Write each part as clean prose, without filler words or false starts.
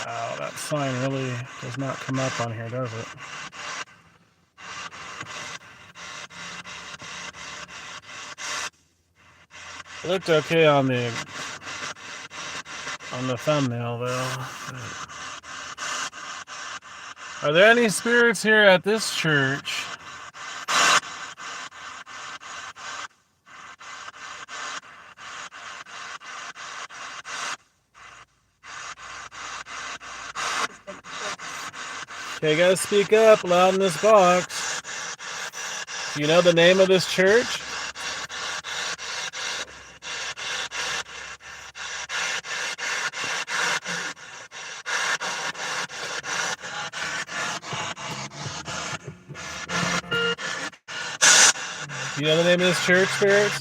Wow, that sign really does not come up on here, does it? It looked okay on the thumbnail, though. Are there any spirits here at this church? Okay, guys, speak up loud in this box. Do you know the name of this church? Do you know the name of this church, spirits?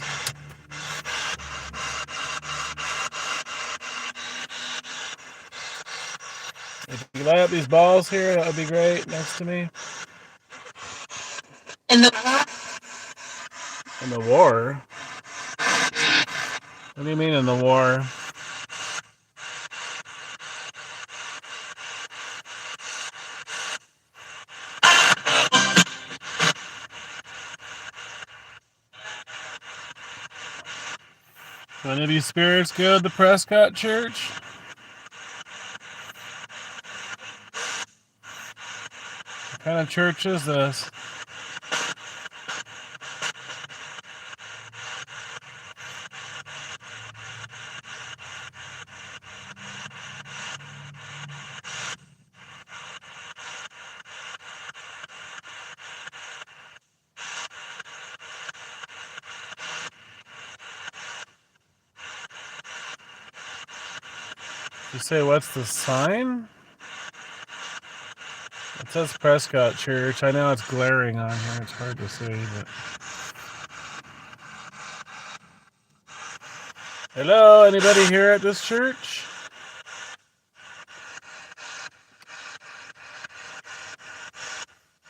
If you light up these balls here, that would be great next to me. In the war? What do you mean in the war? Do any of you spirits go to the Prescott Church? What kind of church is this? You say, what's the sign? It says Prescott Church. I know it's glaring on here. It's hard to see, but... Hello, anybody here at this church?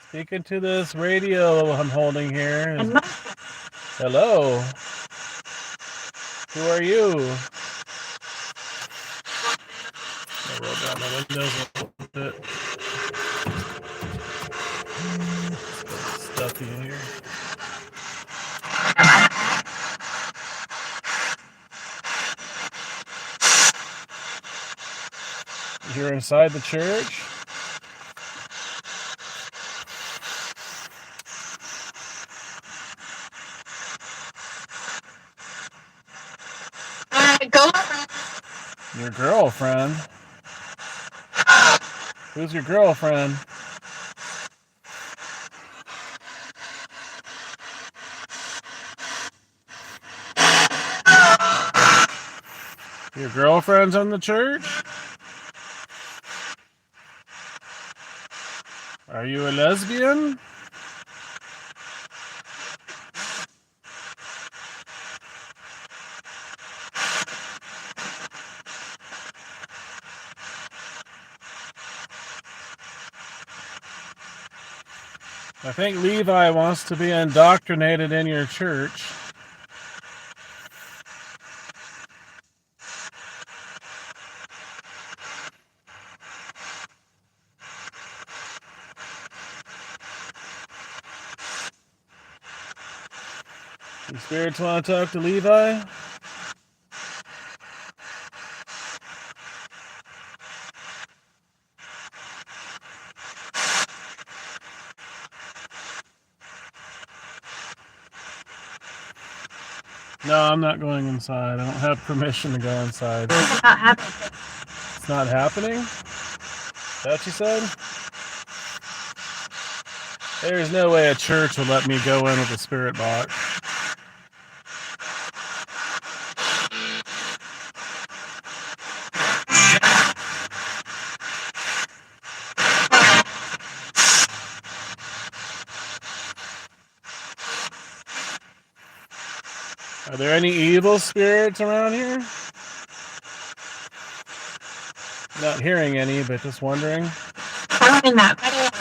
Speaking to this radio I'm holding here. Hello. Who are you? I'll roll down the windows a little bit. It's stuffy in here. You're inside the church? Your girlfriend? Who's your girlfriend? Your girlfriend's in the church? Are you a lesbian? I think Levi wants to be indoctrinated in your church. You spirits want to talk to Levi? No, I'm not going inside. I don't have permission to go inside. It's not happening. It's not happening? Is that what you said? There's no way a church will let me go in with a spirit box. Are there any evil spirits around here? Not hearing any, but just wondering. In that video.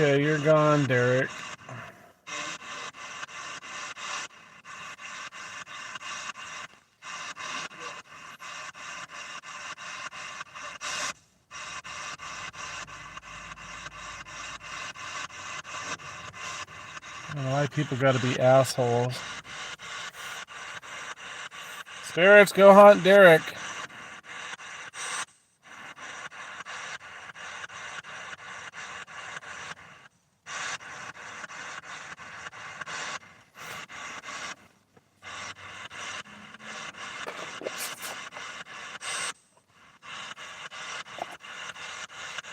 Okay, you're gone, Derek. I don't know why people gotta be assholes. Spirits, go haunt Derek.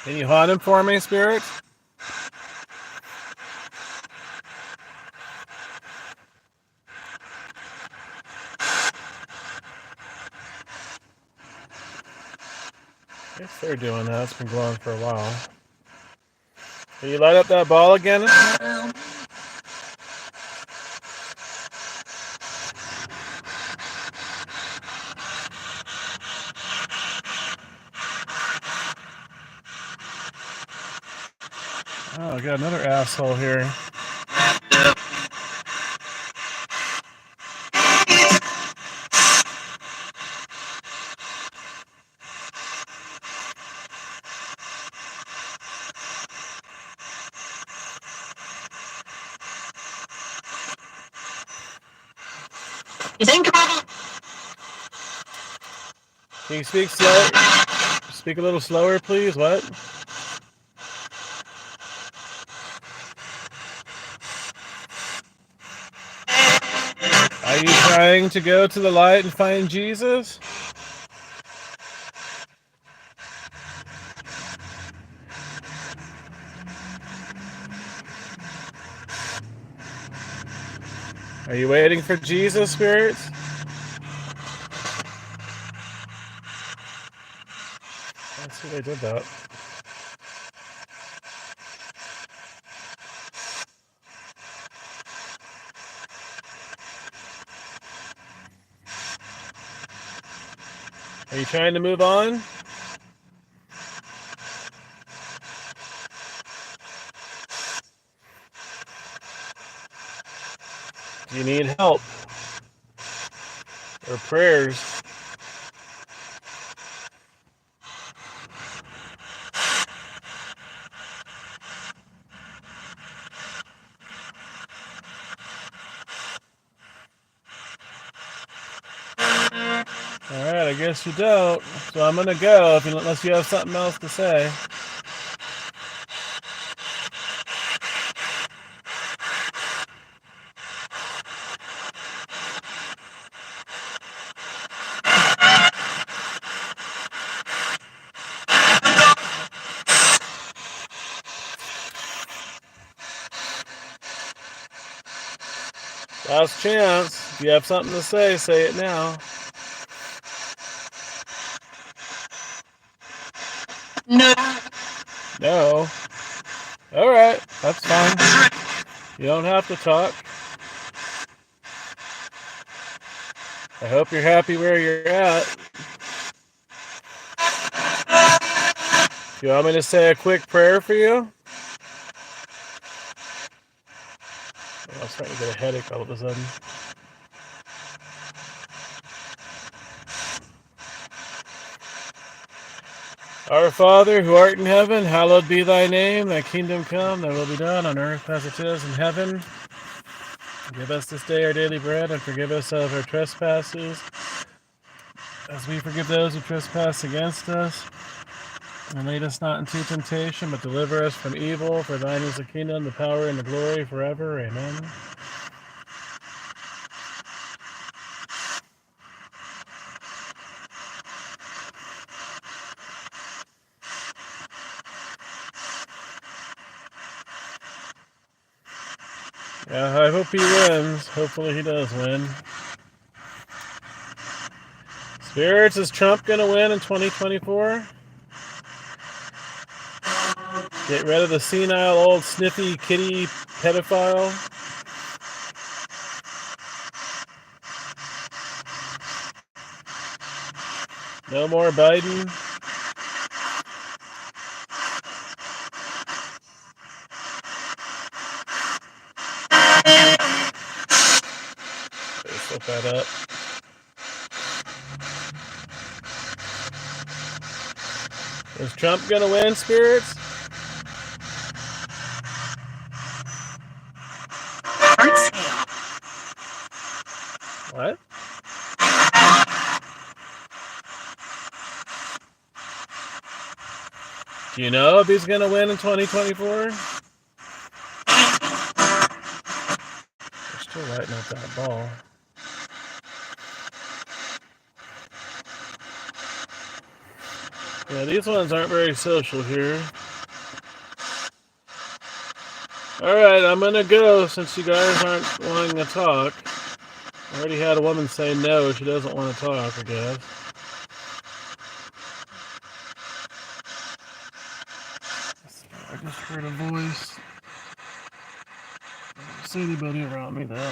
Can you haunt him for me, spirits? I guess they're doing that. It's been going for a while. Can you light up that ball again? Oh, I got another asshole here. You think about it? Can you speak slow? Speak a little slower, please. What? Are you trying to go to the light and find Jesus? Are you waiting for Jesus, spirits? Let's see, they did that. Are you trying to move on? Do you need help? Or prayers? Alright, I guess you don't. So I'm gonna go unless you have something else to say. Last chance. If you have something to say it now. No. No. Alright, that's fine. You don't have to talk. I hope you're happy where you're at. Do you want me to say a quick prayer for you? Oh, I'm starting to get a headache all of a sudden. Our Father, who art in heaven, hallowed be thy name. Thy kingdom come, thy will be done on earth as it is in heaven. Give us this day our daily bread, and forgive us of our trespasses, as we forgive those who trespass against us. And lead us not into temptation, but deliver us from evil. For thine is the kingdom, the power, and the glory forever. Amen. Yeah, I hope he wins. Hopefully he does win. Spirits, is Trump going to win in 2024? Get rid of the senile, old, sniffy, kitty pedophile. No more Biden. that up. Is Trump gonna win, spirits? What? Do you know if he's gonna win in 2024? They're still lighting up that ball. Yeah, these ones aren't very social here. Alright, I'm gonna go since you guys aren't wanting to talk. I already had a woman say no, she doesn't want to talk, I guess. I just heard a voice. I don't see anybody around me though.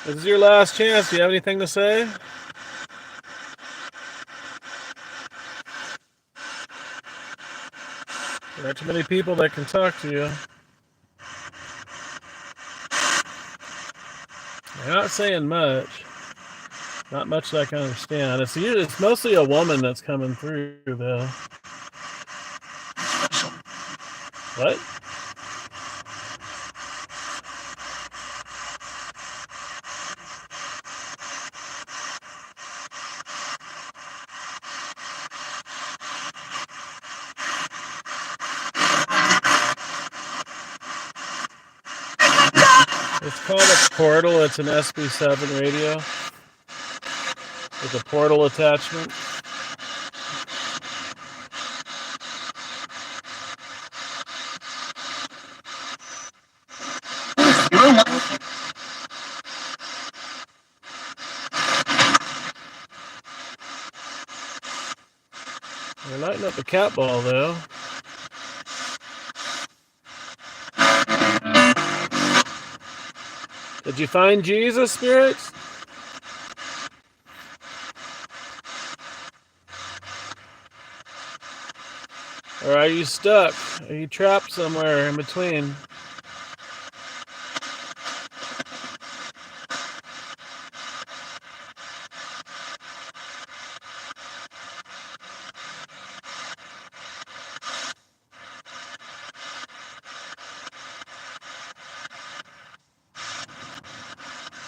This is your last chance. Do you have anything to say? There aren't too many people that can talk to you. They're not saying much. Not much that I can understand. It's mostly a woman that's coming through, though. What? It's called a portal. It's an SB7 radio with a portal attachment. They're lighting up the cat ball, though. Did you find Jesus, spirits? Or are you stuck? Are you trapped somewhere in between?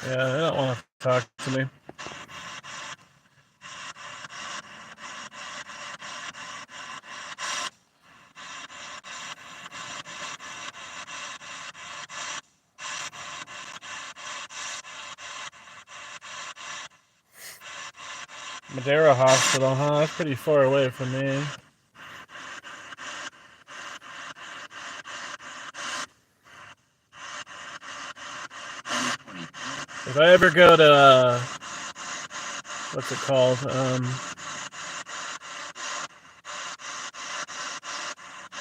Yeah, they don't want to talk to me. Madera Hospital, huh? That's pretty far away from me. If I ever go to, what's it called?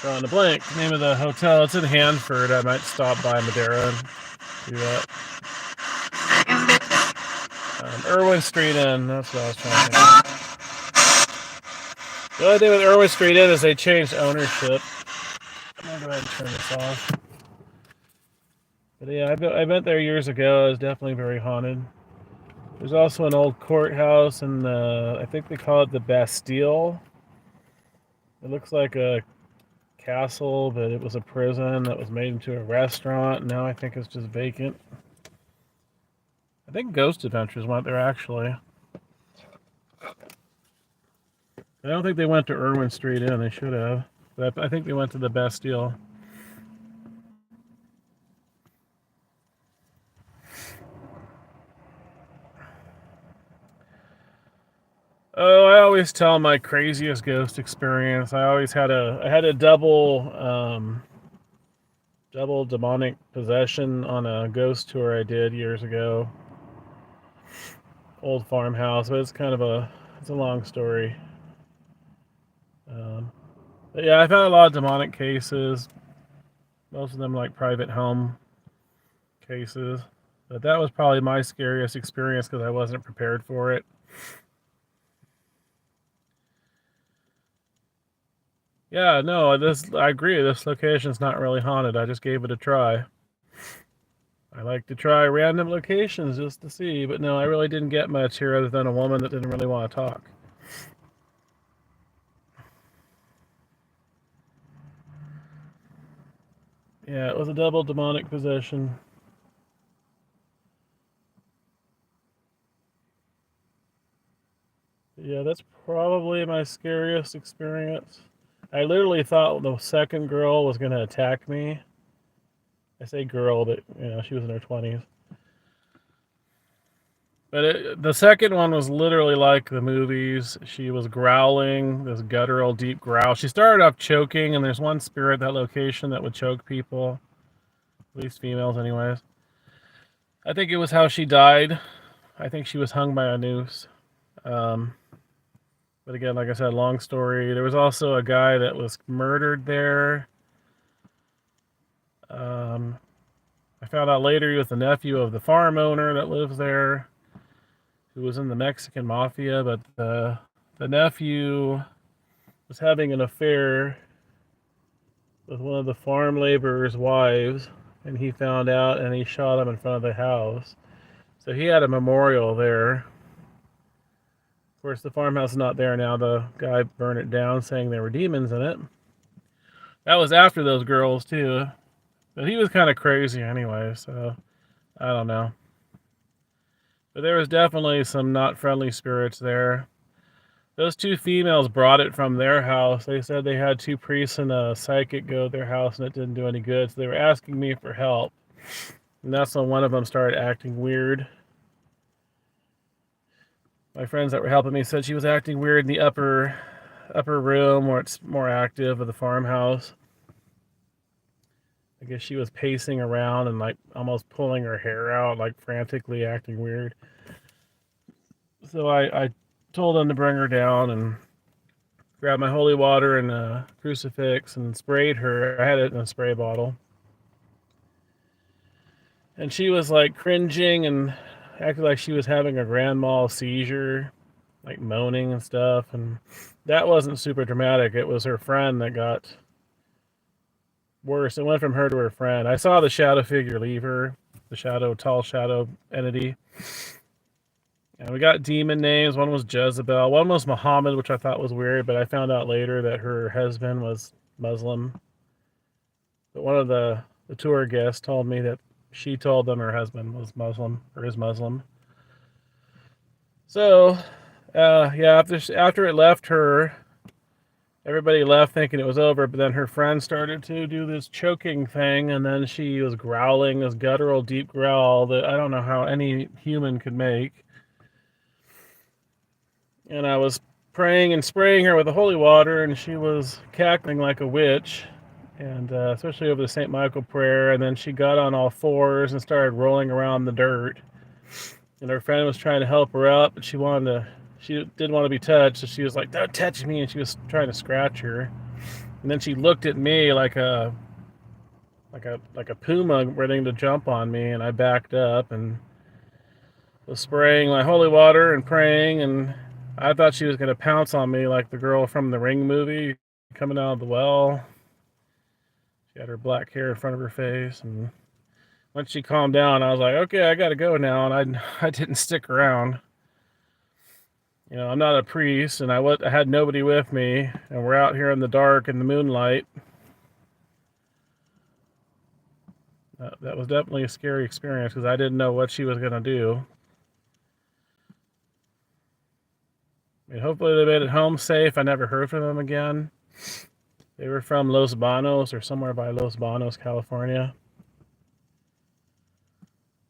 Drawing a blank. Name of the hotel. It's in Hanford. I might stop by Madera and do that. Irwin Street Inn. That's what I was trying to think. The only thing with Irwin Street Inn is they changed ownership. I'm gonna go ahead and turn this off. But yeah, I went there years ago. It was definitely very haunted. There's also an old courthouse, and I think they call it the Bastille. It looks like a castle, but it was a prison that was made into a restaurant. Now I think it's just vacant. I think Ghost Adventures went there, actually. I don't think they went to Irwin Street Inn. They should have. But I think they went to the Bastille. Oh, I always tell my craziest ghost experience. I had a double demonic possession on a ghost tour I did years ago. Old farmhouse, but it's a long story. But yeah, I've had a lot of demonic cases. Most of them like private home cases. But that was probably my scariest experience because I wasn't prepared for it. Yeah, no, I agree. This location's not really haunted. I just gave it a try. I like to try random locations just to see, but no, I really didn't get much here other than a woman that didn't really want to talk. Yeah, it was a double demonic possession. Yeah, that's probably my scariest experience. I literally thought the second girl was going to attack me. I say girl, but she was in her 20s. But the second one was literally like the movies. She was growling, this guttural, deep growl. She started off choking, and there's one spirit at that location that would choke people, at least females, anyways. I think it was how she died. I think she was hung by a noose. Um, but again, like I said, long story. There was also a guy that was murdered there. I found out later he was the nephew of the farm owner that lives there, who was in the Mexican mafia. But the nephew was having an affair with one of the farm laborers' wives, and he found out and he shot him in front of the house. So he had a memorial there. Of course, the farmhouse is not there now. The guy burned it down, saying there were demons in it. That was after those girls too, but he was kind of crazy anyway. So I don't know. But there was definitely some not friendly spirits there. Those two females brought it from their house. They said they had two priests and a psychic go to their house and it didn't do any good. So they were asking me for help. And that's when one of them started acting weird. My friends that were helping me said she was acting weird in the upper room where it's more active of the farmhouse. I guess she was pacing around and like almost pulling her hair out, like frantically acting weird. So I told them to bring her down and grabbed my holy water and a crucifix and sprayed her. I had it in a spray bottle. And she was like cringing and acted like she was having a grand mal seizure, like moaning and stuff. And that wasn't super dramatic. It was her friend that got worse. It went from her to her friend. I saw the shadow figure leave her, the tall shadow entity. And we got demon names. One was Jezebel. One was Muhammad, which I thought was weird, but I found out later that her husband was Muslim. But one of the tour guests told me that she told them her husband was Muslim or is Muslim. So, yeah, after it left her, everybody left thinking it was over. But then her friend started to do this choking thing, and then she was growling this guttural, deep growl that I don't know how any human could make. And I was praying and spraying her with the holy water, and she was cackling like a witch, and especially over the St. Michael prayer. And then she got on all fours and started rolling around the dirt. And her friend was trying to help her up, but she didn't want to be touched, so she was like, "Don't touch me," and she was trying to scratch her. And then she looked at me like a puma ready to jump on me, and I backed up and was spraying my holy water and praying, and I thought she was going to pounce on me like the girl from the Ring movie coming out of the well. She had her black hair in front of her face, and once she calmed down, I was like, okay, I got to go now, and I didn't stick around. I'm not a priest, and I had nobody with me, and we're out here in the dark in the moonlight. That was definitely a scary experience because I didn't know what she was going to do. I mean, hopefully they made it home safe. I never heard from them again. They were from Los Banos or somewhere by Los Banos, California.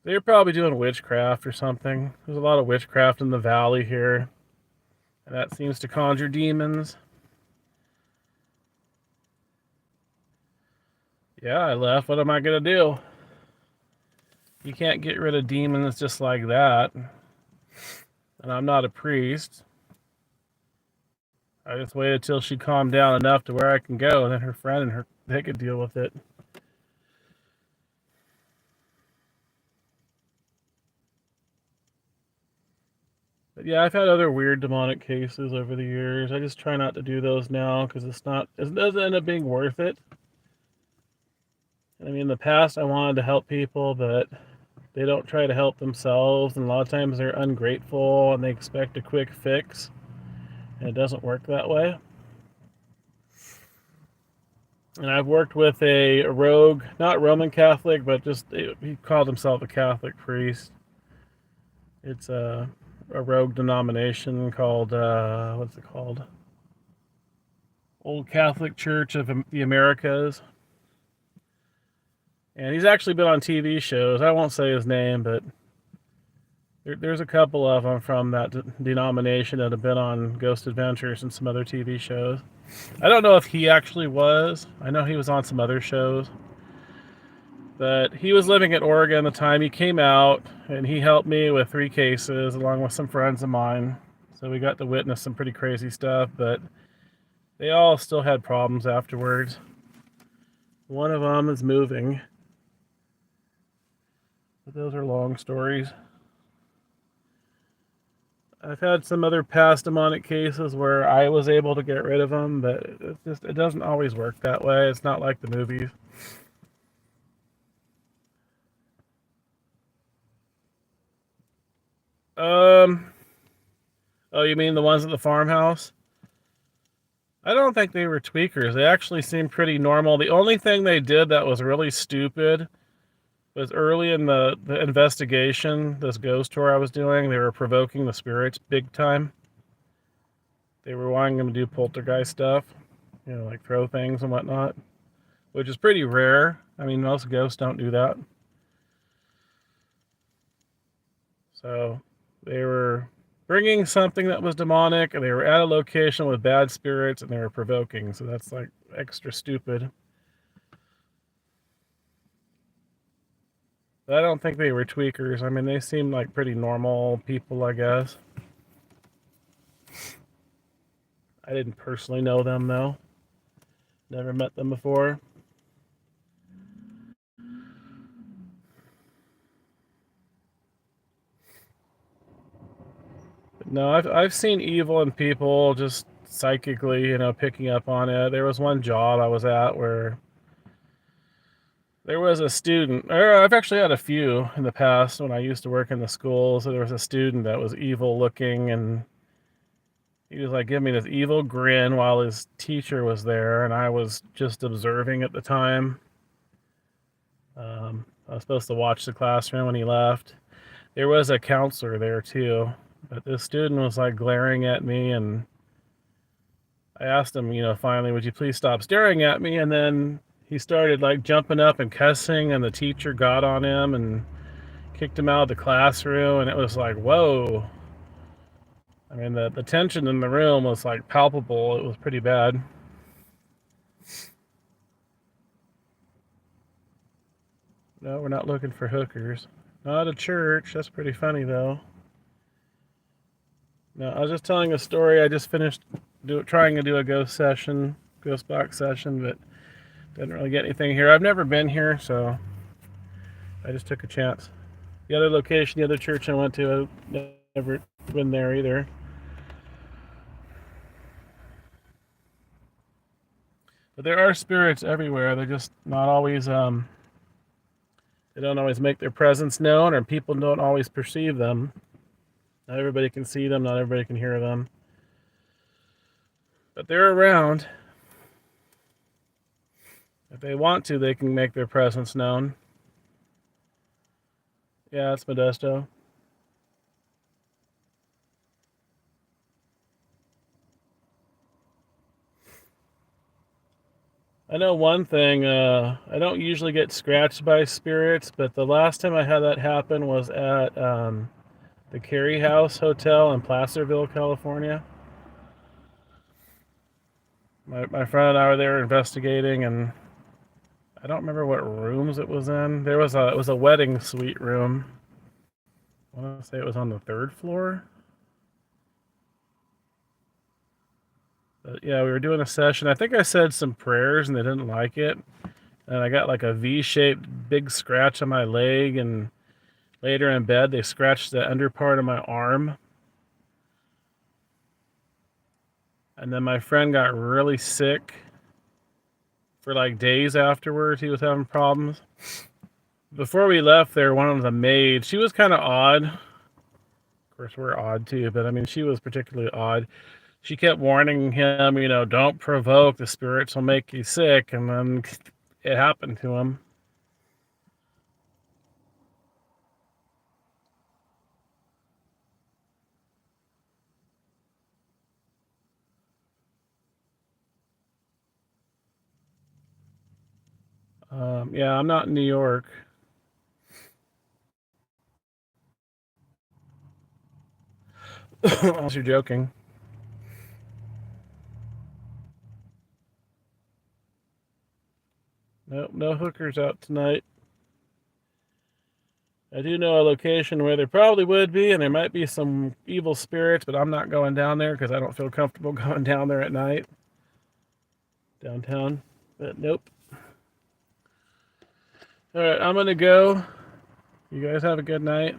They were probably doing witchcraft or something. There's a lot of witchcraft in the valley here, and that seems to conjure demons. Yeah, I left. What am I going to do? You can't get rid of demons just like that. And I'm not a priest. I just waited till she calmed down enough to where I can go, and then her friend and they could deal with it. But yeah, I've had other weird demonic cases over the years. I just try not to do those now because it doesn't end up being worth it. I mean, in the past, I wanted to help people, but they don't try to help themselves, and a lot of times they're ungrateful and they expect a quick fix, and it doesn't work that way. And I've worked with a rogue, not Roman Catholic, but he called himself a Catholic priest. It's a rogue denomination called, what's it called? Old Catholic Church of the Americas. And he's actually been on TV shows. I won't say his name, but there's a couple of them from that denomination that have been on Ghost Adventures and some other TV shows. I don't know if he actually was. I know he was on some other shows. But he was living in Oregon at the time. He came out and he helped me with 3 cases along with some friends of mine. So we got to witness some pretty crazy stuff, but they all still had problems afterwards. One of them is moving. But those are long stories. I've had some other past demonic cases where I was able to get rid of them, but it doesn't always work that way. It's not like the movies. Oh, you mean the ones at the farmhouse? I don't think they were tweakers. They actually seemed pretty normal. The only thing they did that was really stupid was early in the investigation, this ghost tour I was doing, they were provoking the spirits big time. They were wanting them to do poltergeist stuff, like throw things and whatnot, which is pretty rare. I mean, most ghosts don't do that. So they were bringing something that was demonic, and they were at a location with bad spirits, and they were provoking. So that's like extra stupid. But I don't think they were tweakers. I mean, they seemed like pretty normal people, I guess. I didn't personally know them, though. Never met them before. But no, I've seen evil in people just psychically, picking up on it. There was one job I was at where there was a student, or I've actually had a few in the past when I used to work in the school. So there was a student that was evil looking, and he was like giving me this evil grin while his teacher was there, and I was just observing at the time. I was supposed to watch the classroom when he left. There was a counselor there too, but this student was like glaring at me, and I asked him, finally, would you please stop staring at me? And then he started like jumping up and cussing, and the teacher got on him and kicked him out of the classroom, and it was like, whoa. I mean, the tension in the room was like palpable. It was pretty bad. No, we're not looking for hookers. Not a church. That's pretty funny, though. No, I was just telling a story. I just finished trying to do a ghost box session, but didn't really get anything here. I've never been here, so I just took a chance. The other location, the other church I went to, I've never been there either. But there are spirits everywhere. They're just not always, they don't always make their presence known, or people don't always perceive them. Not everybody can see them, not everybody can hear them. But they're around. If they want to, they can make their presence known. Yeah, it's Modesto. I know one thing, I don't usually get scratched by spirits, but the last time I had that happen was at the Carey House Hotel in Placerville, California. My friend and I were there investigating, and I don't remember what rooms it was in. It was a wedding suite room. I want to say it was on the 3rd floor. But yeah, we were doing a session. I think I said some prayers and they didn't like it. And I got like a V-shaped big scratch on my leg, and later in bed they scratched the under part of my arm. And then my friend got really sick for like days afterwards. He was having problems. Before we left there, one of the maids, she was kind of odd. Of course, we're odd too, but I mean, she was particularly odd. She kept warning him, don't provoke, the spirits will make you sick. And then it happened to him. Yeah, I'm not in New York. Unless you're joking. Nope, no hookers out tonight. I do know a location where there probably would be, and there might be some evil spirits, but I'm not going down there because I don't feel comfortable going down there at night. Downtown. But nope. Alright, I'm gonna go. You guys have a good night.